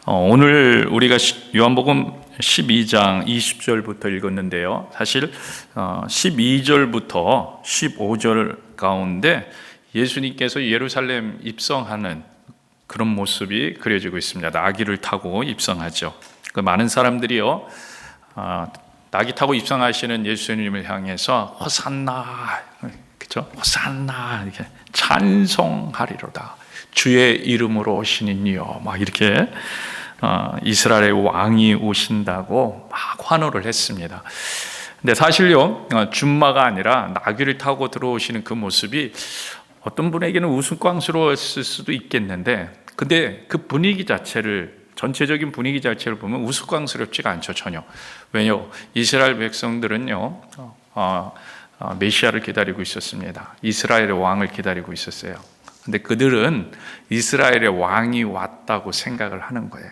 오늘 우리가 요한복음 12장 20절부터 읽었는데요. 사실 12절부터 15절 가운데 예수님께서 예루살렘 입성하는 그런 모습이 그려지고 있습니다. 나귀를 타고 입성하죠. 많은 사람들이요, 나귀 타고 입성하시는 예수님을 향해서 호산나, 그렇죠? 호산나 이렇게 찬송하리로다. 주의 이름으로 오시는 이여, 막 이렇게 이스라엘의 왕이 오신다고 막 환호를 했습니다. 근데 사실요, 준마가 아니라 나귀를 타고 들어오시는 그 모습이 어떤 분에게는 우스꽝스러웠을 수도 있겠는데, 근데 그 분위기 자체를, 전체적인 분위기 자체를 보면 우스꽝스럽지가 않죠, 전혀. 왜요? 이스라엘 백성들은요, 메시아를 기다리고 있었습니다. 이스라엘의 왕을 기다리고 있었어요. 근데 그들은 이스라엘의 왕이 왔다고 생각을 하는 거예요.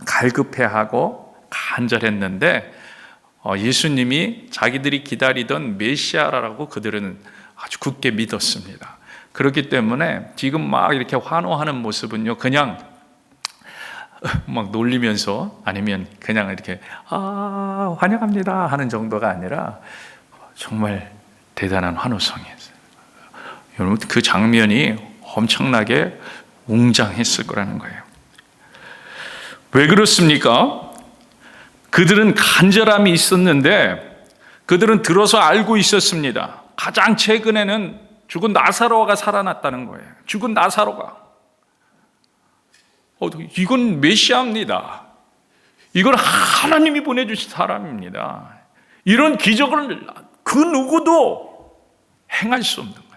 갈급해하고 간절했는데 예수님이 자기들이 기다리던 메시아라고 그들은 아주 굳게 믿었습니다. 그렇기 때문에 지금 막 이렇게 환호하는 모습은요, 그냥 막 놀리면서 아니면 그냥 이렇게 환영합니다 하는 정도가 아니라 정말 대단한 환호성이었어요. 여러분, 그 장면이 엄청나게 웅장했을 거라는 거예요. 왜 그렇습니까? 그들은 간절함이 있었는데 그들은 들어서 알고 있었습니다. 가장 최근에는 죽은 나사로가 살아났다는 거예요. 죽은 나사로가. 이건 메시아입니다. 이건 하나님이 보내주신 사람입니다. 이런 기적을 그 누구도 행할 수 없는 거예요.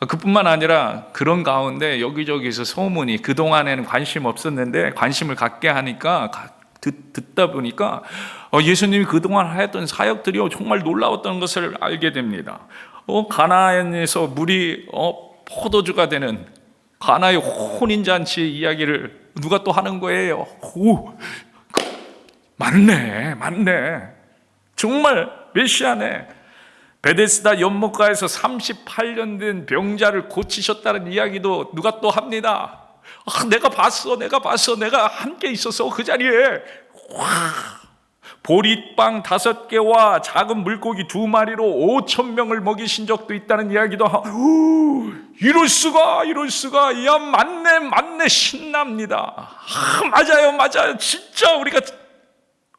그뿐만 아니라 그런 가운데 여기저기서 소문이, 그동안에는 관심 없었는데 관심을 갖게 하니까, 듣다 보니까 예수님이 그동안 하였던 사역들이 정말 놀라웠던 것을 알게 됩니다. 가나안에서 물이 포도주가 되는 가나의 혼인잔치 이야기를 누가 또 하는 거예요. 맞네. 정말 메시아네. 베데스다 연못가에서 38년 된 병자를 고치셨다는 이야기도 누가 또 합니다. 내가 봤어. 내가 함께 있었어. 그 자리에. 보리빵 5개와 작은 물고기 2마리로 5,000명을 먹이신 적도 있다는 이야기도 하고, 이럴 수가. 야, 맞네. 신납니다. 맞아요. 진짜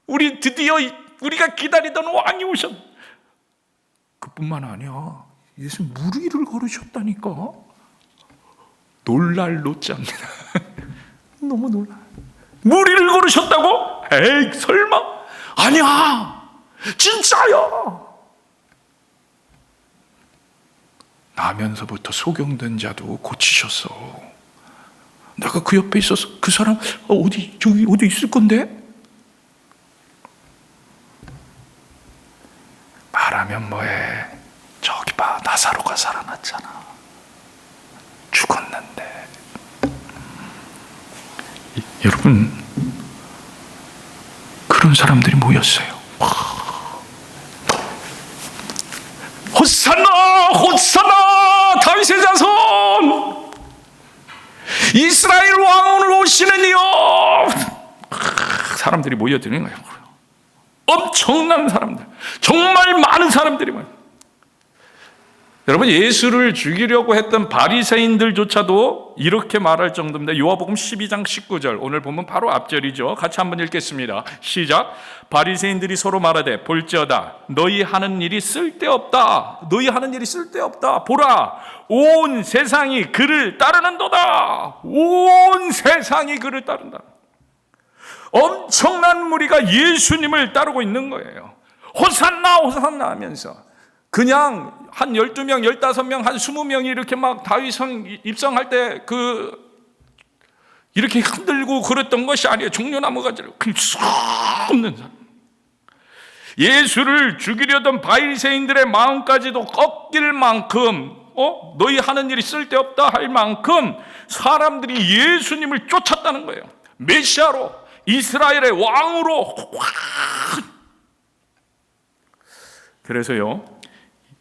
우리 드디어 우리가 기다리던 왕이 오셨. 그뿐만 아니야, 예수 물 위를 걸으셨다니까. 놀랄 노자입니다. 너무 놀라. 물 위를 걸으셨다고? 에이, 설마? 아니야, 진짜야. 나면서부터 소경된 자도 고치셨어. 내가 그 옆에 있어서 그 사람 어디 있을 건데? 말하면 뭐해? 저기 봐, 나사로가 살아났잖아. 죽었는데. 여러분, 그런 사람들이 모였어요. 호산나 다윗의 자손, 이스라엘 왕 오늘 오시는 이여. 사람들이 모여드는 거예요. 엄청난 사람들, 정말 많은 사람들이 많아요. 여러분, 예수를 죽이려고 했던 바리새인들조차도 이렇게 말할 정도입니다. 요한복음 12장 19절, 오늘 보면 바로 앞절이죠. 같이 한번 읽겠습니다. 시작. 바리새인들이 서로 말하되, 볼지어다 너희 하는 일이 쓸데없다. 보라, 온 세상이 그를 따르는도다. 온 세상이 그를 따른다. 엄청난 무리가 예수님을 따르고 있는 거예요. 호산나 하면서 그냥 한 12명, 15명, 한 20명이 이렇게 막 다윗성 입성할 때 이렇게 흔들고 그랬던 것이 아니에요. 종려나무 가지를 수 없는 사람. 예수를 죽이려던 바리새인들의 마음까지도 꺾일 만큼, 너희 하는 일이 쓸데없다 할 만큼 사람들이 예수님을 쫓았다는 거예요. 메시아로, 이스라엘의 왕으로. 그래서요,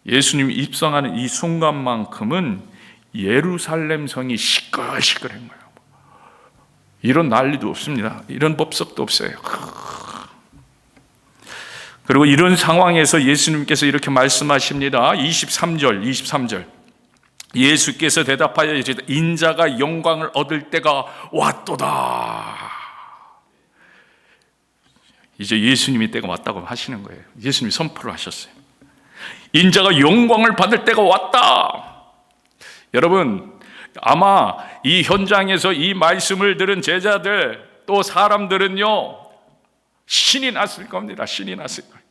예수님이 입성하는 이 순간만큼은 예루살렘 성이 시끌시끌한 거예요. 이런 난리도 없습니다. 이런 법석도 없어요. 그리고 이런 상황에서 예수님께서 이렇게 말씀하십니다. 23절. 예수께서 대답하여 이르시되 인자가 영광을 얻을 때가 왔도다. 이제 예수님이 때가 왔다고 하시는 거예요. 예수님이 선포를 하셨어요. 인자가 영광을 받을 때가 왔다. 여러분, 아마 이 현장에서 이 말씀을 들은 제자들 또 사람들은요, 신이 났을 겁니다. 신이 났을 거예요.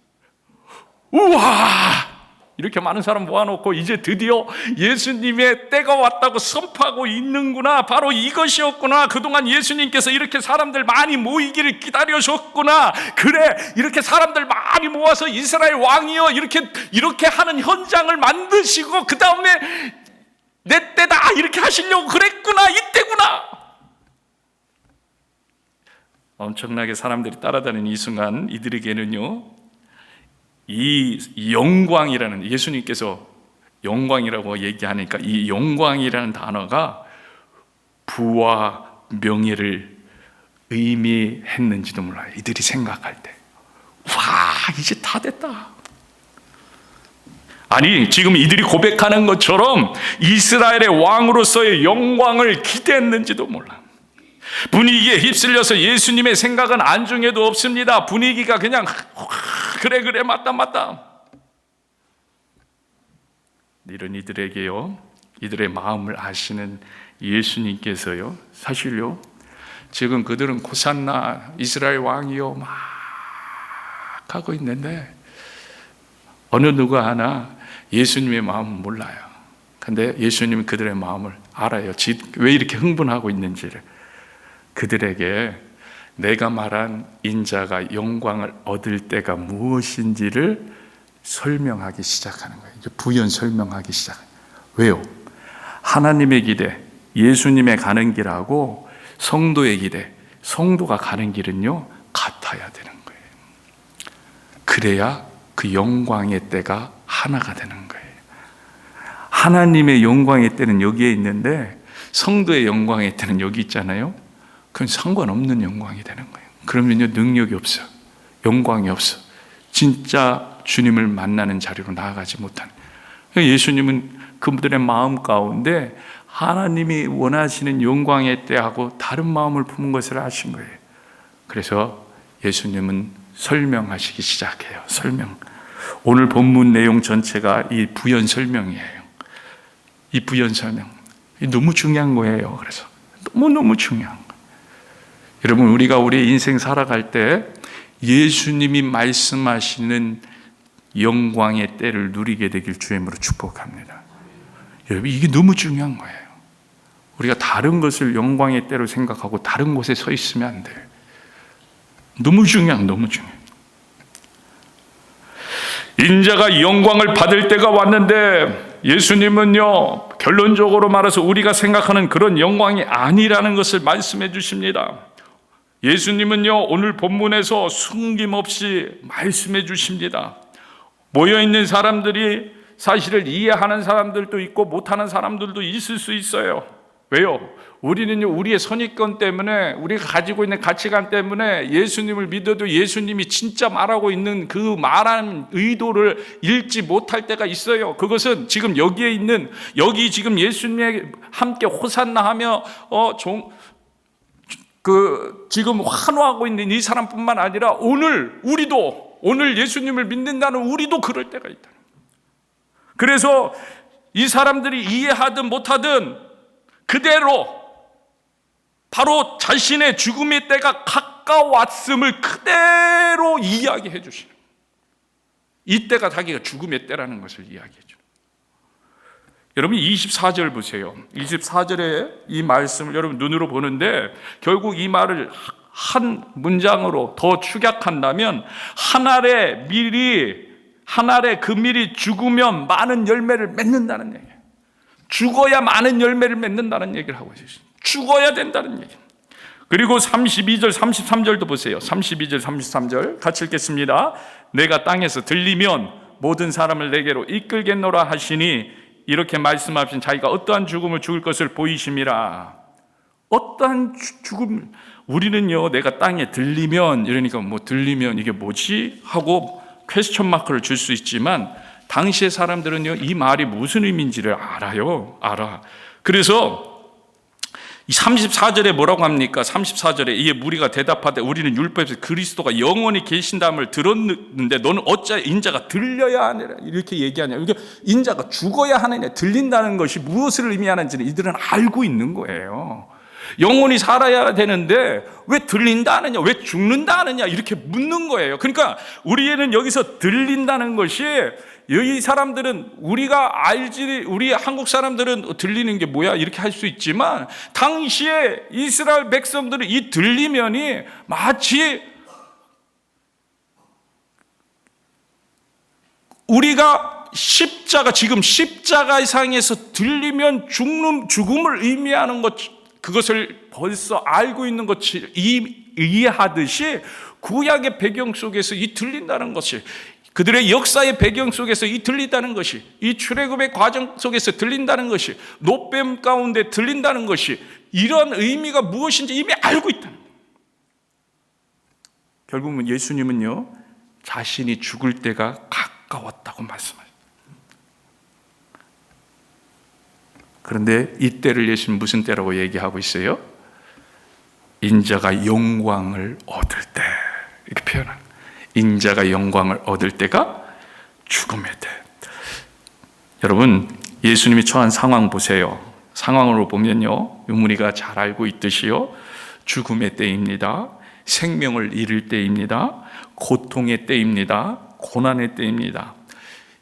우와! 이렇게 많은 사람 모아놓고 이제 드디어 예수님의 때가 왔다고 선포하고 있는구나. 바로 이것이었구나. 그동안 예수님께서 이렇게 사람들 많이 모이기를 기다려셨구나. 그래, 이렇게 사람들 많이 모아서 이스라엘 왕이여 이렇게 하는 현장을 만드시고 그 다음에 내 때다 이렇게 하시려고 그랬구나. 이때구나. 엄청나게 사람들이 따라다니는 이 순간 이들에게는요, 이 영광이라는, 예수님께서 영광이라고 얘기하니까 이 영광이라는 단어가 부와 명예를 의미했는지도 몰라요. 이들이 생각할 때, 와, 이제 다 됐다. 아니, 지금 이들이 고백하는 것처럼 이스라엘의 왕으로서의 영광을 기대했는지도 몰라. 분위기에 휩쓸려서 예수님의 생각은 안중에도 없습니다. 분위기가 그냥 그래 맞다. 이런 이들에게요, 이들의 마음을 아시는 예수님께서요, 사실요, 지금 그들은 호산나 이스라엘 왕이요 막 하고 있는데 어느 누가 하나 예수님의 마음은 몰라요. 근데 예수님은 그들의 마음을 알아요. 왜 이렇게 흥분하고 있는지를. 그들에게 내가 말한 인자가 영광을 얻을 때가 무엇인지를 설명하기 시작하는 거예요. 이제 부연 설명하기 시작해요. 왜요? 하나님의 기대, 예수님의 가는 길하고 성도의 기대, 성도가 가는 길은요, 같아야 되는 거예요. 그래야 그 영광의 때가 하나가 되는 거예요. 하나님의 영광의 때는 여기에 있는데 성도의 영광의 때는 여기 있잖아요. 그건 상관없는 영광이 되는 거예요. 그러면요, 능력이 없어, 영광이 없어, 진짜 주님을 만나는 자리로 나아가지 못하는. 예수님은 그분들의 마음 가운데 하나님이 원하시는 영광의 때하고 다른 마음을 품은 것을 아신 거예요. 그래서 예수님은 설명하시기 시작해요. 설명. 오늘 본문 내용 전체가 이 부연 설명이에요. 이 부연 설명 너무 중요한 거예요. 그래서 너무 중요한 거예요. 여러분, 우리가 우리의 인생 살아갈 때 예수님이 말씀하시는 영광의 때를 누리게 되길 주임으로 축복합니다. 여러분, 이게 너무 중요한 거예요. 우리가 다른 것을 영광의 때로 생각하고 다른 곳에 서 있으면 안 돼요. 너무 중요해요. 인자가 영광을 받을 때가 왔는데 예수님은요, 결론적으로 말해서 우리가 생각하는 그런 영광이 아니라는 것을 말씀해 주십니다. 예수님은요, 오늘 본문에서 숨김없이 말씀해 주십니다. 모여있는 사람들이 사실을 이해하는 사람들도 있고 못하는 사람들도 있을 수 있어요. 왜요? 우리는요, 우리의 선입견 때문에, 우리가 가지고 있는 가치관 때문에 예수님을 믿어도 예수님이 진짜 말하고 있는 그 말하는 의도를 읽지 못할 때가 있어요. 그것은 지금 여기에 있는, 여기 지금 예수님에 함께 호산나 하며 지금 환호하고 있는 이 사람뿐만 아니라 오늘 예수님을 믿는다는 우리도 그럴 때가 있다. 그래서 이 사람들이 이해하든 못하든 그대로 바로 자신의 죽음의 때가 가까웠음을 그대로 이야기해 주시는, 이 때가 자기가 죽음의 때라는 것을 이야기해 주는. 여러분, 24절 보세요. 24절에 이 말씀을 여러분 눈으로 보는데, 결국 이 말을 한 문장으로 더 축약한다면, 한 알의 그 밀이 죽으면 많은 열매를 맺는다는 얘기예요. 죽어야 많은 열매를 맺는다는 얘기를 하고 있어요. 죽어야 된다는 얘기예요. 그리고 32절, 33절도 보세요. 32절, 33절 같이 읽겠습니다. 내가 땅에서 들리면 모든 사람을 내게로 이끌겠노라 하시니, 이렇게 말씀하신 자기가 어떠한 죽음을 죽을 것을 보이심이라. 어떠한 죽음을, 우리는요, 내가 땅에 들리면, 이러니까 뭐 들리면 이게 뭐지? 하고 퀘스천 마크를 줄 수 있지만, 당시의 사람들은요, 이 말이 무슨 의미인지를 알아. 그래서 이 34절에 뭐라고 합니까? 34절에 이에 무리가 대답하되 우리는 율법에서 그리스도가 영원히 계신다함을 들었는데 너는 어찌 인자가 들려야 하느냐 이렇게 얘기하냐. 이게 인자가 죽어야 하느냐, 들린다는 것이 무엇을 의미하는지는 이들은 알고 있는 거예요. 영원히 살아야 되는데 왜 들린다 하느냐, 왜 죽는다 하느냐 이렇게 묻는 거예요. 그러니까 우리는 여기서 들린다는 것이, 여기 사람들은 우리가 알지, 우리 한국 사람들은 들리는 게 뭐야 이렇게 할 수 있지만, 당시에 이스라엘 백성들은 이 들리면이 마치 우리가 지금 십자가상에서 들리면 죽음을 의미하는 것, 그것을 벌써 알고 있는 것이 이해하듯이 구약의 배경 속에서 이 들린다는 것이, 그들의 역사의 배경 속에서 이 들린다는 것이, 이 출애굽의 과정 속에서 들린다는 것이, 노뱀 가운데 들린다는 것이, 이런 의미가 무엇인지 이미 알고 있다. 결국은 예수님은요, 자신이 죽을 때가 가까웠다고 말씀하셨어요. 그런데 이 때를 예수님 무슨 때라고 얘기하고 있어요? 인자가 영광을 얻을 때, 이렇게 표현합니다. 인자가 영광을 얻을 때가 죽음의 때. 여러분, 예수님이 처한 상황 보세요. 상황으로 보면요, 우리가 잘 알고 있듯이요, 죽음의 때입니다. 생명을 잃을 때입니다. 고통의 때입니다. 고난의 때입니다.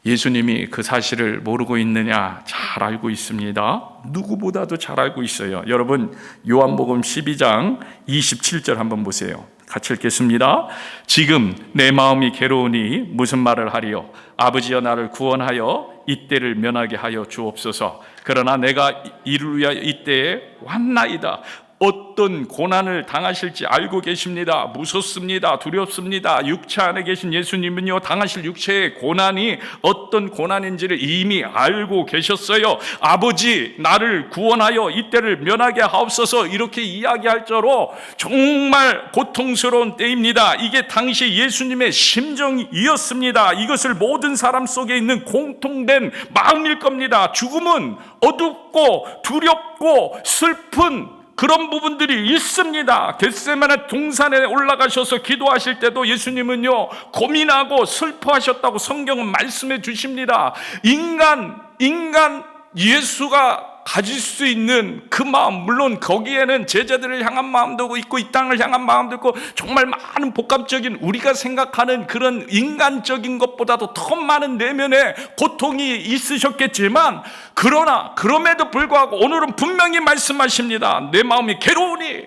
예수님이 그 사실을 모르고 있느냐? 잘 알고 있습니다. 누구보다도 잘 알고 있어요. 여러분, 요한복음 12장 27절 한번 보세요. 같이 읽겠습니다. 지금 내 마음이 괴로우니 무슨 말을 하리요? 아버지여, 나를 구원하여 이때를 면하게 하여 주옵소서. 그러나 내가 이를 위하여 이때에 왔나이다. 어떤 고난을 당하실지 알고 계십니다. 무섭습니다. 두렵습니다. 육체 안에 계신 예수님은요, 당하실 육체의 고난이 어떤 고난인지를 이미 알고 계셨어요. 아버지, 나를 구원하여 이때를 면하게 하옵소서, 이렇게 이야기할 정도로 정말 고통스러운 때입니다. 이게 당시 예수님의 심정이었습니다. 이것을 모든 사람 속에 있는 공통된 마음일 겁니다. 죽음은 어둡고 두렵고 슬픈 그런 부분들이 있습니다. 겟세마네 동산에 올라가셔서 기도하실 때도 예수님은요, 고민하고 슬퍼하셨다고 성경은 말씀해 주십니다. 인간 예수가 가질 수 있는 그 마음, 물론 거기에는 제자들을 향한 마음도 있고 이 땅을 향한 마음도 있고 정말 많은 복합적인, 우리가 생각하는 그런 인간적인 것보다도 더 많은 내면의 고통이 있으셨겠지만, 그러나 그럼에도 불구하고 오늘은 분명히 말씀하십니다. 내 마음이 괴로우니.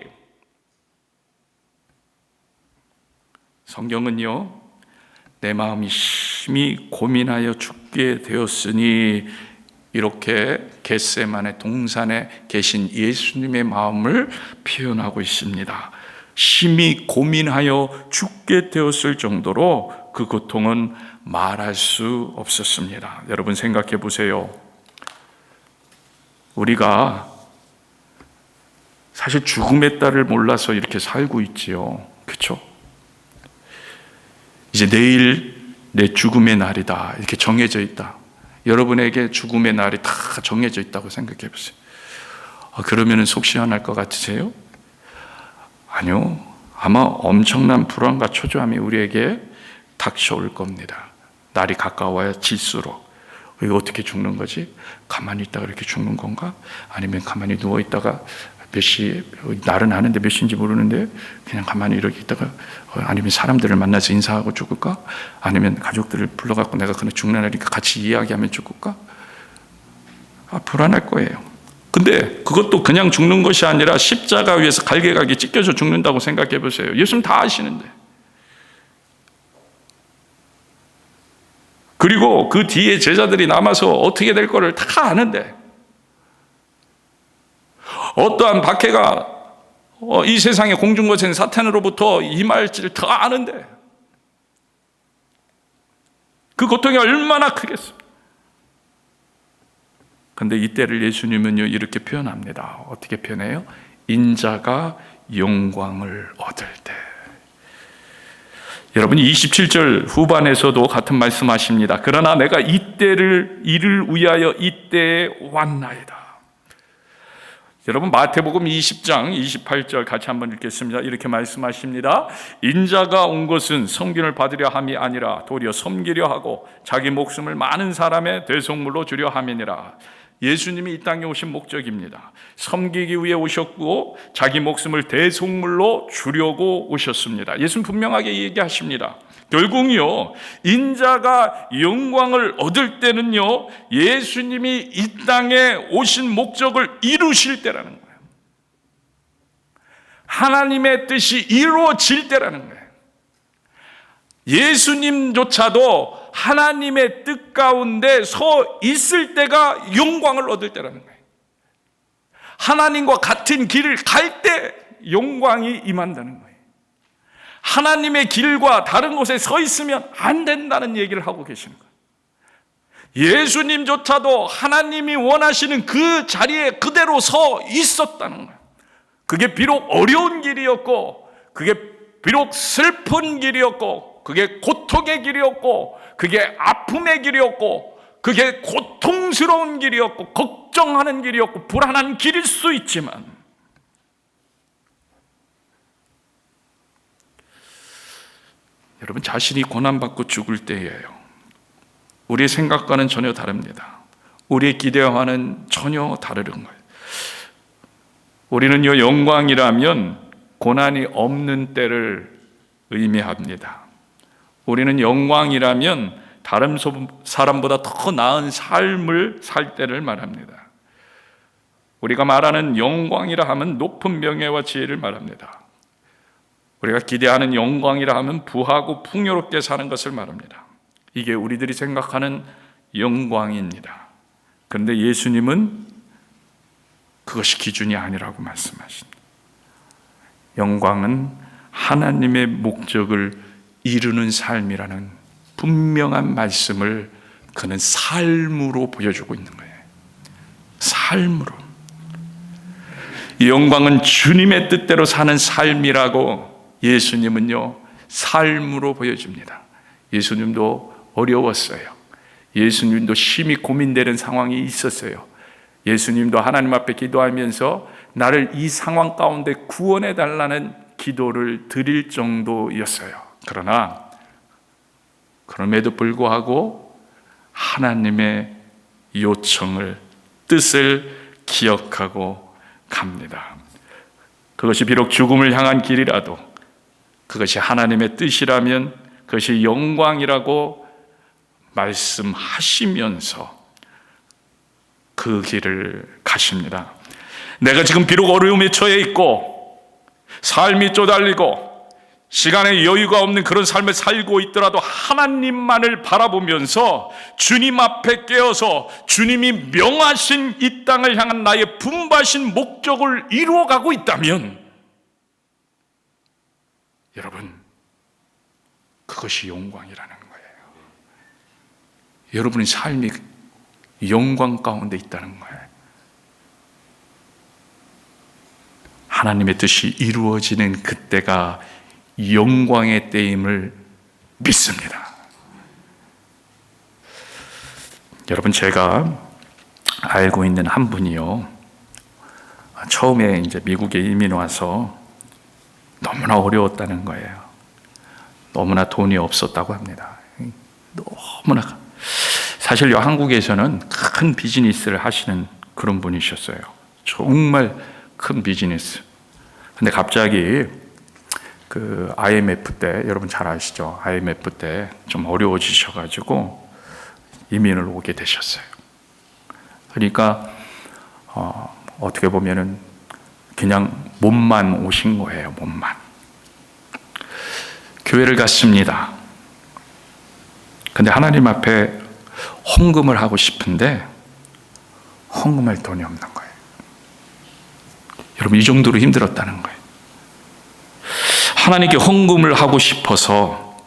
성경은요, 내 마음이 심히 고민하여 죽게 되었으니, 이렇게 겟세마네 동산에 계신 예수님의 마음을 표현하고 있습니다. 심히 고민하여 죽게 되었을 정도로 그 고통은 말할 수 없었습니다. 여러분 생각해 보세요. 우리가 사실 죽음의 딸을 몰라서 이렇게 살고 있지요. 그렇죠? 이제 내일 내 죽음의 날이다, 이렇게 정해져 있다. 여러분에게 죽음의 날이 다 정해져 있다고 생각해 보세요. 그러면 속 시원할 것 같으세요? 아니요. 아마 엄청난 불안과 초조함이 우리에게 닥쳐올 겁니다. 날이 가까워야 질수록. 이거 어떻게 죽는 거지? 가만히 있다가 이렇게 죽는 건가? 아니면 가만히 누워 있다가 몇 시, 날은 아는데 몇 시인지 모르는데 그냥 가만히 이렇게 있다가, 아니면 사람들을 만나서 인사하고 죽을까? 아니면 가족들을 불러갖고 내가 그냥 죽는 날이니까 같이 이야기하면 죽을까? 불안할 거예요. 근데 그것도 그냥 죽는 것이 아니라 십자가 위에서 갈개갈개 찢겨져 죽는다고 생각해 보세요. 예수님 다 아시는데. 그리고 그 뒤에 제자들이 남아서 어떻게 될 거를 다 아는데, 어떠한 박해가 이 세상의 공중거센 사탄으로부터 임할지를 더 아는데, 그 고통이 얼마나 크겠습니까? 그런데 이때를 예수님은요, 이렇게 표현합니다. 어떻게 표현해요? 인자가 영광을 얻을 때. 여러분 27절 후반에서도 같은 말씀하십니다. 그러나 내가 이때를 이를 위하여 이때에 왔나이다. 여러분 마태복음 20장 28절 같이 한번 읽겠습니다. 이렇게 말씀하십니다. 인자가 온 것은 섬김을 받으려 함이 아니라 도리어 섬기려 하고 자기 목숨을 많은 사람의 대속물로 주려 함이니라. 예수님이 이 땅에 오신 목적입니다. 섬기기 위해 오셨고 자기 목숨을 대속물로 주려고 오셨습니다. 예수님 분명하게 얘기하십니다. 결국요, 인자가 영광을 얻을 때는요, 예수님이 이 땅에 오신 목적을 이루실 때라는 거예요. 하나님의 뜻이 이루어질 때라는 거예요. 예수님조차도 하나님의 뜻 가운데 서 있을 때가 영광을 얻을 때라는 거예요. 하나님과 같은 길을 갈 때 영광이 임한다는 거예요. 하나님의 길과 다른 곳에 서 있으면 안 된다는 얘기를 하고 계시는 거예요. 예수님조차도 하나님이 원하시는 그 자리에 그대로 서 있었다는 거예요. 그게 비록 어려운 길이었고, 그게 비록 슬픈 길이었고, 그게 고통의 길이었고, 그게 아픔의 길이었고, 그게 고통스러운 길이었고, 걱정하는 길이었고, 불안한 길일 수 있지만, 여러분 자신이 고난받고 죽을 때예요. 우리의 생각과는 전혀 다릅니다. 우리의 기대와는 전혀 다른 거예요. 우리는요, 영광이라면 고난이 없는 때를 의미합니다. 우리는 영광이라면 다른 사람보다 더 나은 삶을 살 때를 말합니다. 우리가 말하는 영광이라 하면 높은 명예와 지혜를 말합니다. 우리가 기대하는 영광이라 하면 부하고 풍요롭게 사는 것을 말합니다. 이게 우리들이 생각하는 영광입니다. 그런데 예수님은 그것이 기준이 아니라고 말씀하십니다. 영광은 하나님의 목적을 이루는 삶이라는 분명한 말씀을 그는 삶으로 보여주고 있는 거예요. 삶으로. 이 영광은 주님의 뜻대로 사는 삶이라고 예수님은요, 삶으로 보여줍니다. 예수님도 어려웠어요. 예수님도 심히 고민되는 상황이 있었어요. 예수님도 하나님 앞에 기도하면서 나를 이 상황 가운데 구원해 달라는 기도를 드릴 정도였어요. 그러나 그럼에도 불구하고 하나님의 요청을, 뜻을 기억하고 갑니다. 그것이 비록 죽음을 향한 길이라도 그것이 하나님의 뜻이라면 그것이 영광이라고 말씀하시면서 그 길을 가십니다. 내가 지금 비록 어려움에 처해 있고 삶이 쪼달리고 시간에 여유가 없는 그런 삶을 살고 있더라도 하나님만을 바라보면서 주님 앞에 깨어서 주님이 명하신 이 땅을 향한 나의 분바신 목적을 이루어가고 있다면 여러분, 그것이 영광이라는 거예요. 여러분의 삶이 영광 가운데 있다는 거예요. 하나님의 뜻이 이루어지는 그때가 영광의 때임을 믿습니다. 여러분, 제가 알고 있는 한 분이요, 처음에 이제 미국에 이민 와서 너무나 어려웠다는 거예요. 너무나 돈이 없었다고 합니다. 너무나. 사실요, 한국에서는 큰 비즈니스를 하시는 그런 분이셨어요. 정말 큰 비즈니스. 근데 갑자기 그 IMF 때, 여러분 잘 아시죠? IMF 때 좀 어려워지셔가지고 이민을 오게 되셨어요. 그러니까 어떻게 보면은 그냥 몸만 오신 거예요. 몸만. 교회를 갔습니다. 근데 하나님 앞에 헌금을 하고 싶은데 헌금할 돈이 없는 거예요. 여러분, 이 정도로 힘들었다는 거예요. 하나님께 헌금을 하고 싶어서,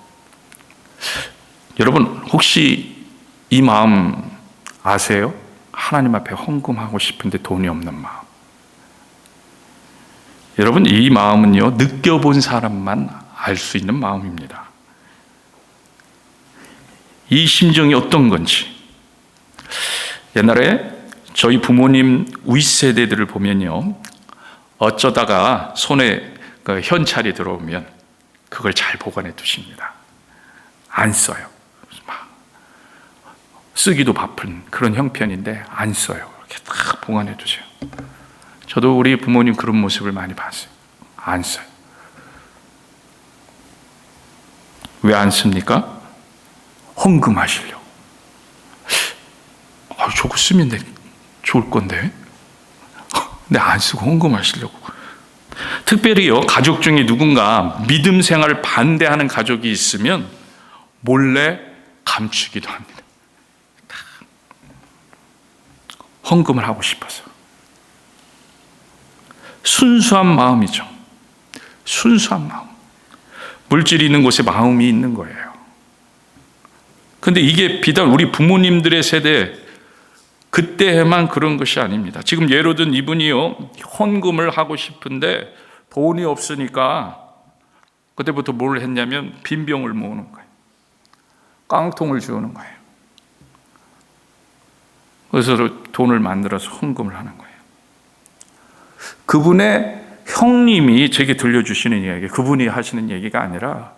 여러분 혹시 이 마음 아세요? 하나님 앞에 헌금하고 싶은데 돈이 없는 마음. 여러분, 이 마음은요, 느껴본 사람만 알 수 있는 마음입니다. 이 심정이 어떤 건지. 옛날에 저희 부모님 윗세대들을 보면요, 어쩌다가 손에 그 현찰이 들어오면 그걸 잘 보관해 두십니다. 안 써요. 막 쓰기도 바쁜 그런 형편인데 안 써요. 이렇게 딱 보관해 두세요. 저도 우리 부모님 그런 모습을 많이 봤어요. 안 써요. 왜 안 씁니까? 헌금하시려고. 저거 쓰면 좋을 건데. 근데 안 쓰고 헌금하시려고. 특별히요, 가족 중에 누군가 믿음 생활을 반대하는 가족이 있으면 몰래 감추기도 합니다. 헌금을 하고 싶어서. 순수한 마음이죠. 순수한 마음. 물질이 있는 곳에 마음이 있는 거예요. 근데 이게 비단 우리 부모님들의 세대 그때만 그런 것이 아닙니다. 지금 예로 든 이분이요, 헌금을 하고 싶은데 돈이 없으니까 그때부터 뭘 했냐면 빈병을 모으는 거예요. 깡통을 주우는 거예요. 그래서 돈을 만들어서 헌금을 하는 거예요. 그분의 형님이 제게 들려주시는 이야기, 그분이 하시는 얘기가 아니라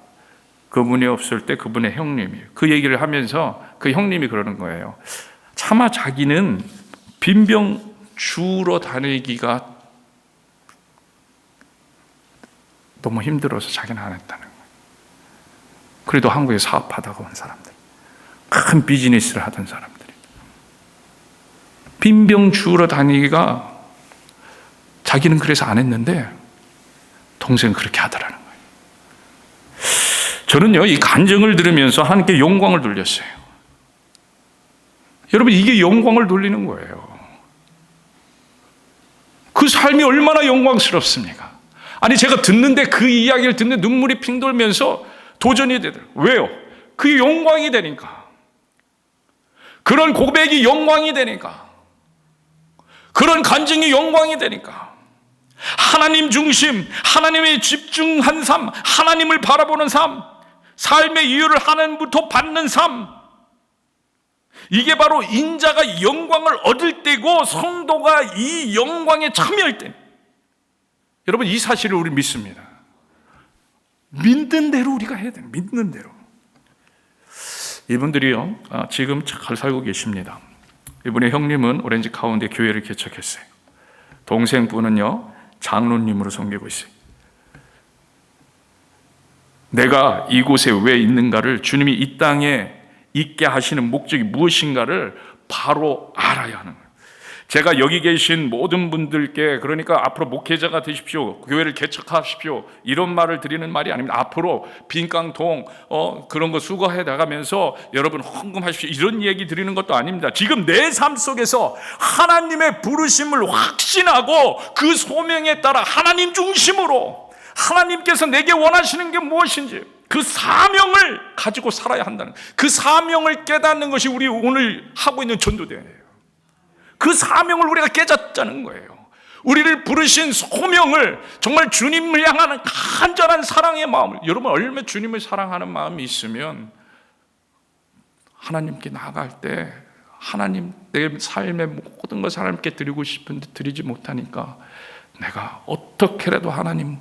그분이 없을 때 그분의 형님이 그 얘기를 하면서 그 형님이 그러는 거예요. 차마 자기는 빈병 주우러 다니기가 너무 힘들어서 자기는 안 했다는 거예요. 그래도 한국에 사업하다가 온 사람들, 큰 비즈니스를 하던 사람들이 빈병 주우러 다니기가 자기는 그래서 안 했는데 동생은 그렇게 하더라는 거예요. 저는요, 이 간증을 들으면서 하나님께 영광을 돌렸어요. 여러분, 이게 영광을 돌리는 거예요. 그 삶이 얼마나 영광스럽습니까? 아니, 제가 듣는데 그 이야기를 듣는데 눈물이 핑 돌면서 도전이 되더라고요. 왜요? 그게 영광이 되니까. 그런 고백이 영광이 되니까. 그런 간증이 영광이 되니까. 하나님 중심, 하나님에 집중한 삶, 하나님을 바라보는 삶, 삶의 이유를 하나님부터 받는 삶, 이게 바로 인자가 영광을 얻을 때고 성도가 이 영광에 참여할 때, 여러분, 이 사실을 우리 믿습니다. 믿는 대로 우리가 해야 돼요. 믿는 대로. 이분들이요, 지금 잘 살고 계십니다. 이분의 형님은 오렌지 카운티 교회를 개척했어요. 동생분은요, 장로님으로 섬기고 있어요. 내가 이곳에 왜 있는가를, 주님이 이 땅에 있게 하시는 목적이 무엇인가를 바로 알아야 하는 거예요. 제가 여기 계신 모든 분들께, 그러니까 앞으로 목회자가 되십시오, 교회를 개척하십시오, 이런 말을 드리는 말이 아닙니다. 앞으로 빈깡통 그런 거 수거해 나가면서 여러분 헌금하십시오, 이런 얘기 드리는 것도 아닙니다. 지금 내 삶 속에서 하나님의 부르심을 확신하고 그 소명에 따라 하나님 중심으로 하나님께서 내게 원하시는 게 무엇인지 그 사명을 가지고 살아야 한다는, 그 사명을 깨닫는 것이 우리 오늘 하고 있는 전도대회예요. 그 사명을 우리가 깨닫자는 거예요. 우리를 부르신 소명을, 정말 주님을 향하는 간절한 사랑의 마음을, 여러분 얼마나 주님을 사랑하는 마음이 있으면 하나님께 나아갈 때, 하나님, 내 삶의 모든 것을 하나님께 드리고 싶은데 드리지 못하니까 내가 어떻게라도 하나님,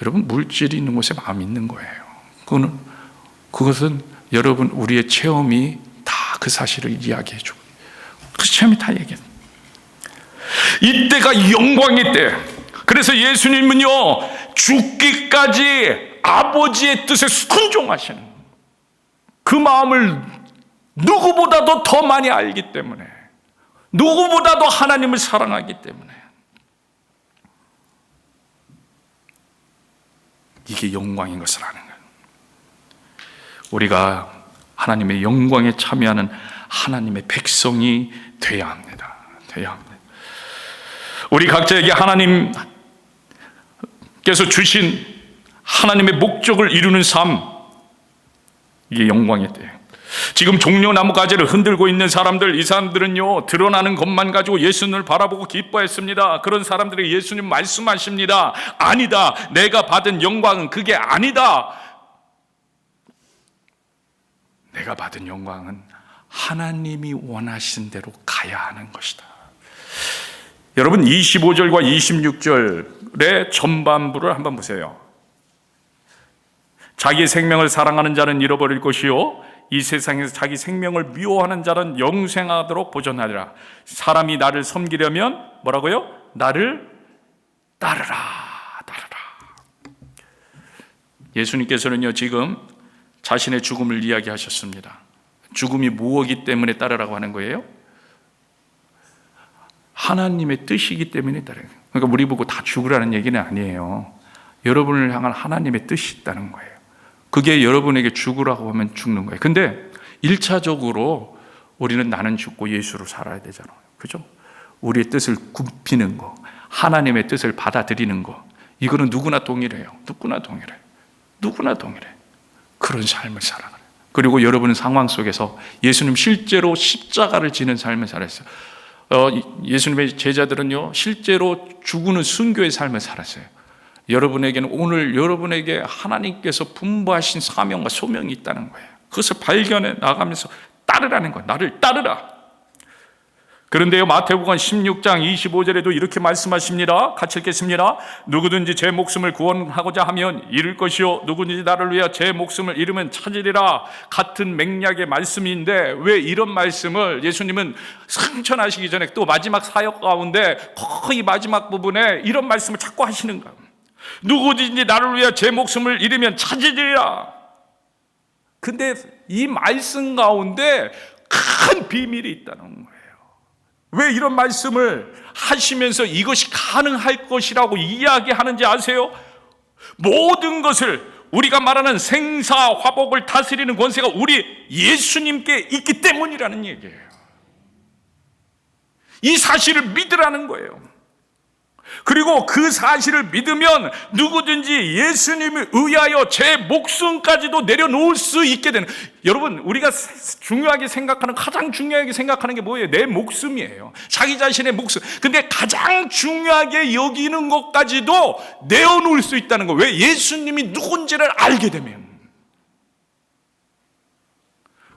여러분 물질이 있는 곳에 마음이 있는 거예요. 그것은 여러분 우리의 체험이 다 그 사실을 이야기해 주고, 그 체험이 다 얘기해. 이때가 영광의 때. 그래서 예수님은요, 죽기까지 아버지의 뜻에 순종하시는 그 마음을 누구보다도 더 많이 알기 때문에, 누구보다도 하나님을 사랑하기 때문에 이게 영광인 것을 아는 거예요. 우리가 하나님의 영광에 참여하는 하나님의 백성이 돼야 합니다. 돼야 합니다. 우리 각자에게 하나님께서 주신 하나님의 목적을 이루는 삶, 이게 영광의 때예요. 지금 종려나무 가지를 흔들고 있는 사람들, 이 사람들은요, 드러나는 것만 가지고 예수님을 바라보고 기뻐했습니다. 그런 사람들에게 예수님 말씀하십니다. 아니다. 내가 받은 영광은 그게 아니다. 내가 받은 영광은 하나님이 원하신 대로 가야 하는 것이다. 여러분, 25절과 26절의 전반부를 한번 보세요. 자기 생명을 사랑하는 자는 잃어버릴 것이요, 이 세상에서 자기 생명을 미워하는 자는 영생하도록 보존하리라. 사람이 나를 섬기려면 뭐라고요? 나를 따르라. 예수님께서는요, 지금 자신의 죽음을 이야기하셨습니다. 죽음이 무엇이기 때문에 따르라고 하는 거예요? 하나님의 뜻이기 때문에 따르는 거예요. 그러니까 우리 보고 다 죽으라는 얘기는 아니에요. 여러분을 향한 하나님의 뜻이 있다는 거예요. 그게 여러분에게 죽으라고 하면 죽는 거예요. 근데 1차적으로 우리는 나는 죽고 예수로 살아야 되잖아요. 그죠? 우리의 뜻을 굽히는 거, 하나님의 뜻을 받아들이는 거, 이거는 누구나 동일해요. 누구나 동일해. 그런 삶을 살아가요. 그리고 여러분은 상황 속에서 예수님 실제로 십자가를 지는 삶을 살았어요. 예수님의 제자들은요, 실제로 죽는 순교의 삶을 살았어요. 여러분에게는 오늘 여러분에게 하나님께서 분부하신 사명과 소명이 있다는 거예요. 그것을 발견해 나가면서 따르라는 거예요. 나를 따르라. 그런데요, 마태복음 16장 25절에도 이렇게 말씀하십니다. 같이 읽겠습니다. 누구든지 제 목숨을 구원하고자 하면 잃을 것이요, 누구든지 나를 위하여 제 목숨을 잃으면 찾으리라. 같은 맥락의 말씀인데 왜 이런 말씀을 예수님은 승천하시기 전에 또 마지막 사역 가운데 거의 마지막 부분에 이런 말씀을 자꾸 하시는가? 누구든지 나를 위하여 제 목숨을 잃으면 찾으리라. 근데 이 말씀 가운데 큰 비밀이 있다는 거예요. 왜 이런 말씀을 하시면서 이것이 가능할 것이라고 이야기하는지 아세요? 모든 것을 우리가 말하는 생사화복을 다스리는 권세가 우리 예수님께 있기 때문이라는 얘기예요. 이 사실을 믿으라는 거예요. 그리고 그 사실을 믿으면 누구든지 예수님을 의하여 제 목숨까지도 내려놓을 수 있게 되는, 여러분, 우리가 중요하게 생각하는, 가장 중요하게 생각하는 게 뭐예요? 내 목숨이에요. 자기 자신의 목숨. 근데 가장 중요하게 여기는 것까지도 내어놓을 수 있다는 거. 왜? 예수님이 누군지를 알게 되면.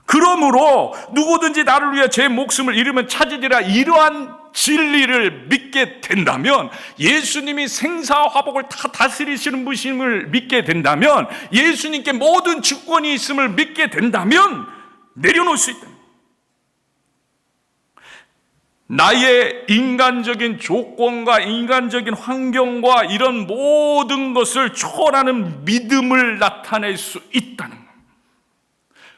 그러므로 누구든지 나를 위해 제 목숨을 잃으면 찾으리라, 이러한 진리를 믿게 된다면, 예수님이 생사화복을 다 다스리시는 분임을 믿게 된다면, 예수님께 모든 주권이 있음을 믿게 된다면 내려놓을 수 있다. 나의 인간적인 조건과 인간적인 환경과 이런 모든 것을 초월하는 믿음을 나타낼 수 있다는 것.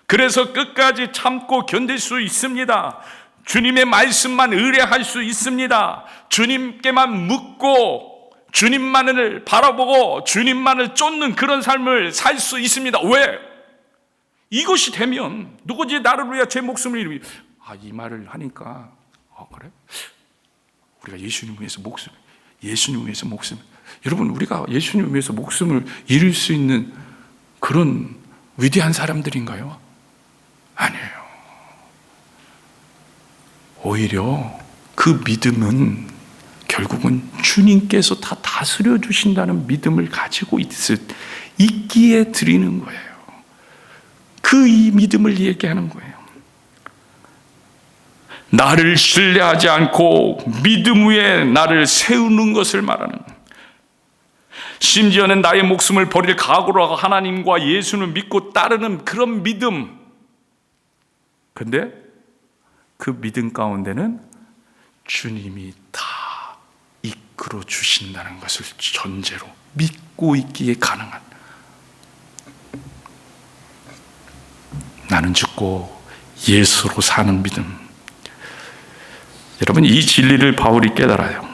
그래서 끝까지 참고 견딜 수 있습니다. 주님의 말씀만 의뢰할 수 있습니다. 주님께만 묻고 주님만을 바라보고 주님만을 쫓는 그런 삶을 살 수 있습니다. 왜? 이것이 되면 누구지 나를 위해 제 목숨을 잃으면, 이 말을 하니까 그래? 우리가 예수님 위해서 목숨. 여러분, 우리가 예수님 위해서 목숨을 잃을 수 있는 그런 위대한 사람들인가요? 아니에요. 오히려 그 믿음은 결국은 주님께서 다 다스려 주신다는 믿음을 가지고 있기에 드리는 거예요. 이 믿음을 얘기하는 거예요. 나를 신뢰하지 않고 믿음 위에 나를 세우는 것을 말하는 거예요. 심지어는 나의 목숨을 버릴 각오로 하나님과 예수를 믿고 따르는 그런 믿음. 근데 그 믿음 가운데는 주님이 다 이끌어 주신다는 것을 전제로 믿고 있기에 가능한, 나는 죽고 예수로 사는 믿음. 여러분, 이 진리를 바울이 깨달아요.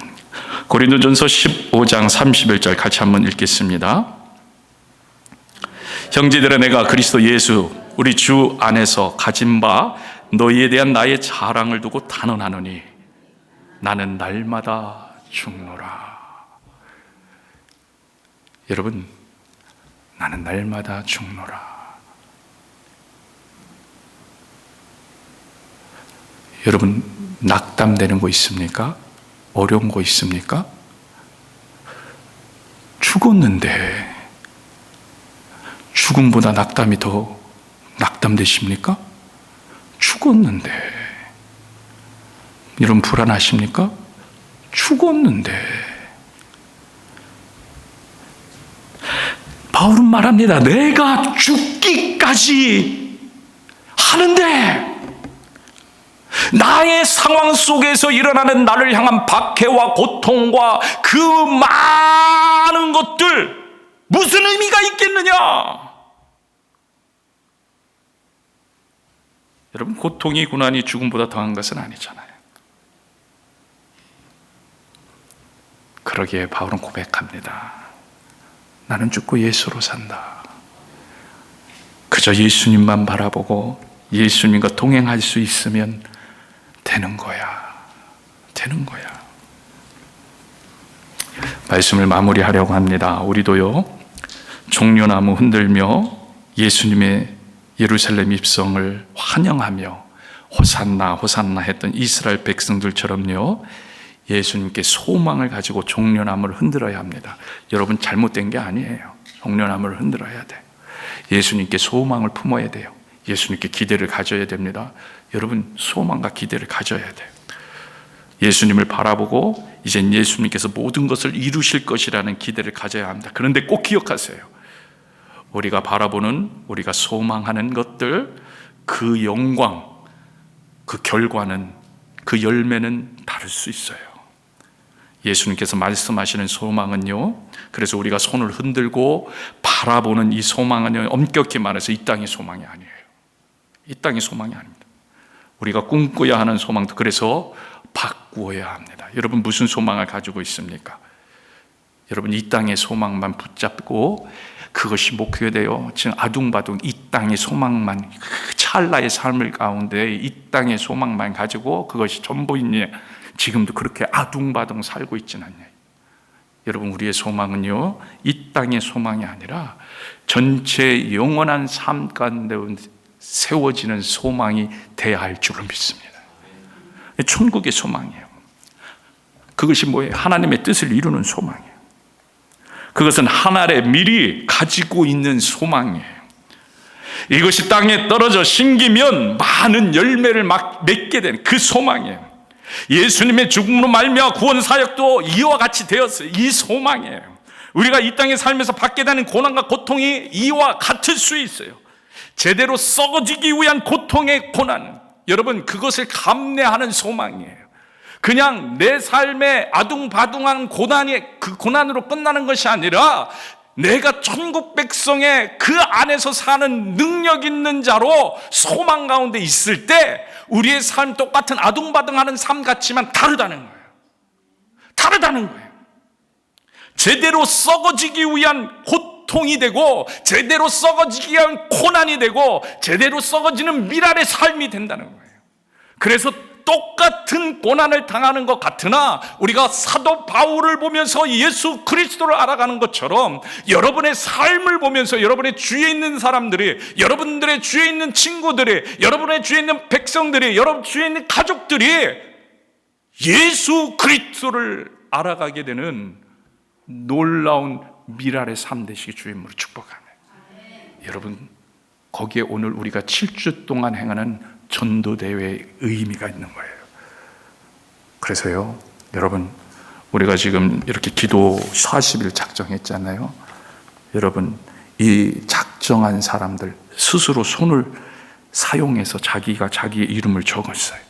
고린도전서 15장 31절 같이 한번 읽겠습니다. 형제들아, 내가 그리스도 예수 우리 주 안에서 가진 바 너희에 대한 나의 자랑을 두고 단언하노니 나는 날마다 죽노라. 여러분, 나는 날마다 죽노라. 여러분, 낙담되는 거 있습니까? 어려운 거 있습니까? 죽었는데 죽음보다 낙담이 더 낙담되십니까? 죽었는데. 여러분, 불안하십니까? 죽었는데. 바울은 말합니다. 내가 죽기까지 하는데, 나의 상황 속에서 일어나는 나를 향한 박해와 고통과 그 많은 것들 무슨 의미가 있겠느냐? 여러분, 고통이 고난이 죽음보다 더한 것은 아니잖아요. 그러기에 바울은 고백합니다. 나는 죽고 예수로 산다. 그저 예수님만 바라보고 예수님과 동행할 수 있으면 되는 거야. 되는 거야. 말씀을 마무리하려고 합니다. 우리도요, 종려나무 흔들며 예수님의 예루살렘 입성을 환영하며 호산나 호산나 했던 이스라엘 백성들처럼요, 예수님께 소망을 가지고 종려나무를 흔들어야 합니다. 여러분, 잘못된 게 아니에요. 종려나무를 흔들어야 돼요. 예수님께 소망을 품어야 돼요. 예수님께 기대를 가져야 됩니다. 여러분, 소망과 기대를 가져야 돼요. 예수님을 바라보고 이젠 예수님께서 모든 것을 이루실 것이라는 기대를 가져야 합니다. 그런데 꼭 기억하세요. 우리가 바라보는, 우리가 소망하는 것들, 그 영광, 그 결과는, 그 열매는 다를 수 있어요. 예수님께서 말씀하시는 소망은요, 그래서 우리가 손을 흔들고 바라보는 이 소망은요, 엄격히 말해서 이 땅의 소망이 아니에요. 이 땅의 소망이 아닙니다. 우리가 꿈꿔야 하는 소망도 그래서 바꾸어야 합니다. 여러분, 무슨 소망을 가지고 있습니까? 여러분, 이 땅의 소망만 붙잡고 그것이 목표되어 지금 아둥바둥 이 땅의 소망만, 그 찰나의 삶을 가운데 이 땅의 소망만 가지고 그것이 전부이니 지금도 그렇게 아둥바둥 살고 있지는 않냐. 여러분, 우리의 소망은요, 이 땅의 소망이 아니라 전체 영원한 삶 가운데 세워지는 소망이 돼야 할 줄로 믿습니다. 천국의 소망이에요. 그것이 뭐예요? 하나님의 뜻을 이루는 소망이에요. 그것은 하늘에 미리 가지고 있는 소망이에요. 이것이 땅에 떨어져 심기면 많은 열매를 맺게 되는 그 소망이에요. 예수님의 죽음으로 말미암아 구원 사역도 이와 같이 되었어요. 이 소망이에요. 우리가 이 땅에 살면서 받게 되는 고난과 고통이 이와 같을 수 있어요. 제대로 썩어지기 위한 고통의 고난, 여러분, 그것을 감내하는 소망이에요. 그냥 내 삶의 아둥바둥한 고난이 그 고난으로 끝나는 것이 아니라 내가 천국 백성의 그 안에서 사는 능력 있는 자로 소망 가운데 있을 때 우리의 삶 똑같은 아둥바둥하는 삶 같지만 다르다는 거예요. 다르다는 거예요. 제대로 썩어지기 위한 고통이 되고 제대로 썩어지기 위한 고난이 되고 제대로 썩어지는 미랄의 삶이 된다는 거예요. 그래서 똑같은 고난을 당하는 것 같으나 우리가 사도 바울을 보면서 예수 그리스도를 알아가는 것처럼 여러분의 삶을 보면서 여러분의 주위에 있는 사람들이, 여러분들의 주위에 있는 친구들이, 여러분의 주위에 있는 백성들이, 여러분 주위에 있는 가족들이 예수 그리스도를 알아가게 되는 놀라운 미랄의 삶 되시기 주임으로 축복합니다. 여러분, 거기에 오늘 우리가 7주 동안 행하는 전도대회의 의미가 있는 거예요. 그래서요, 여러분, 우리가 지금 이렇게 기도 40일 작정했잖아요. 여러분, 이 작정한 사람들 스스로 손을 사용해서 자기가 자기의 이름을 적었어요.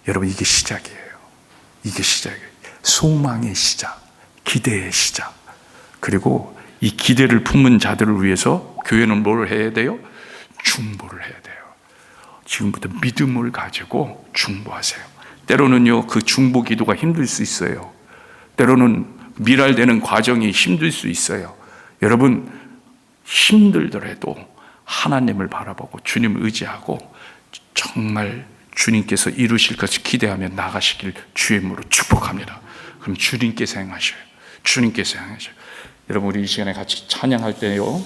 여러분, 이게 시작이에요. 이게 시작이에요. 소망의 시작, 기대의 시작. 그리고 이 기대를 품은 자들을 위해서 교회는 뭘 해야 돼요? 중보를 해야 돼요. 지금부터 믿음을 가지고 중보하세요. 때로는요, 그 중보 기도가 힘들 수 있어요. 때로는 미랄되는 과정이 힘들 수 있어요. 여러분, 힘들더라도 하나님을 바라보고 주님을 의지하고 정말 주님께서 이루실 것을 기대하며 나가시길 주의 이름으로 축복합니다. 그럼 주님께서 행하셔요. 주님께서 행하셔요. 여러분, 우리 이 시간에 같이 찬양할 때요,